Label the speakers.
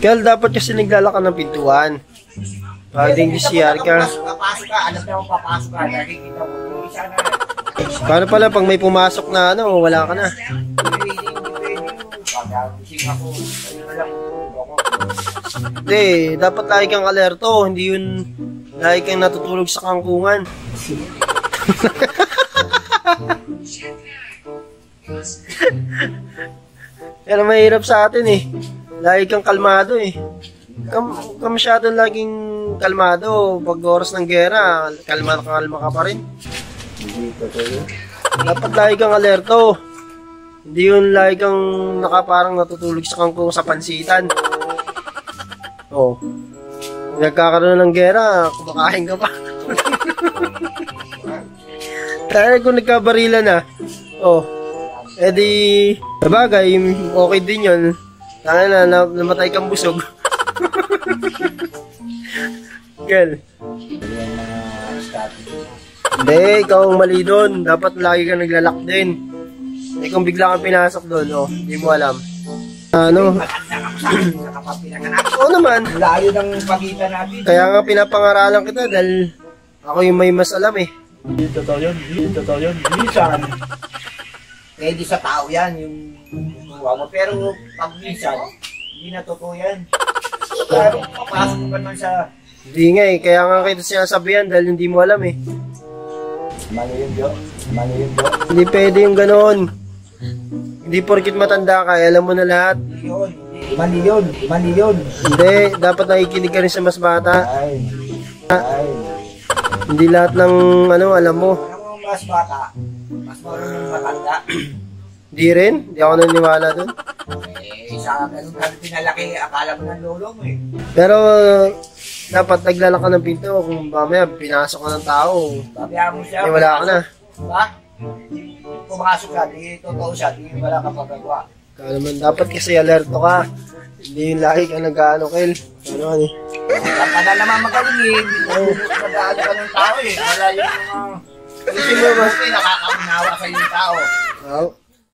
Speaker 1: Kaya dapat kasi naglalaka ng pintuan. Pag din CR ka.
Speaker 2: Papasok ka, alam na kung papasok ka, nakikita mo. Isa na.
Speaker 1: Paano pala pag may pumasok na ano, wala ka na. Hindi, dapat lagi kang alerto. Hindi yun lagi kang natutulog sa kangkungan. Pero mahirap sa atin eh. Lagi kang kalmado eh. Ka masyado laging kalmado. Pag oras ng gera, kalma ka pa rin. Dapat lagi kang alerto. Hindi yun lagi kang nakaparang natutulog sa kangkong sa pansitan. Oh. Nagkakaroon ng gera, kumakain ka pa. Kaya kung nagkabarila na, oh, edi, sabagay, okay din yun. Kaya na, namatay kang busog. Girl. Hindi, ikaw ang mali doon. Dapat lagi ka naglalak din. Eh kung bigla kang pinasok doon, oh, hindi mo alam. Ano? Oo naman.
Speaker 2: Layo ng pagitan natin.
Speaker 1: Kaya nga pinapangaralan kita dahil ako yung may mas alam eh.
Speaker 2: Hindi totoo yun. Minsan, pwede sa tao yan, yung buwa mo. Pero pag minsan, hindi na totoo yan. Pero papasok mo pa naman sa...
Speaker 1: Hindi nga eh, kaya nga kita sinasabihan dahil hindi mo alam eh.
Speaker 2: Mali yun, Diyos.
Speaker 1: Hindi pwede yung ganoon. Hindi porkit matanda ka, alam mo na lahat.
Speaker 2: Mali yun.
Speaker 1: Hindi, dapat nakikinig ka rin sa mas bata.
Speaker 2: Ay.
Speaker 1: Hindi lahat ng ano, alam mo.
Speaker 2: Alam mo mas bata, mas marunong matanda.
Speaker 1: Hindi rin, hindi ako naniniwala dun.
Speaker 2: Sa ganun ka pinalaki, akala mo ng lolo mo eh.
Speaker 1: Pero, dapat naglalak ka ng pinto kung mamaya pinasok ka ng tao.
Speaker 2: Babihan mo siya.
Speaker 1: Eh, wala ka na.
Speaker 2: Diba? Pumasok siya, di totoo siya, di wala ka pagagawa.
Speaker 1: Kaya naman, dapat kasi alerto ka. Hindi yung laki ka nag-ano, Kel. Ano ka eh.
Speaker 2: Wala ka na naman magaling eh. Mag-aano ka ng tao eh. Wala yung mga... Kasi mo ba? Nakakaunawa sa yung tao.
Speaker 1: Oo.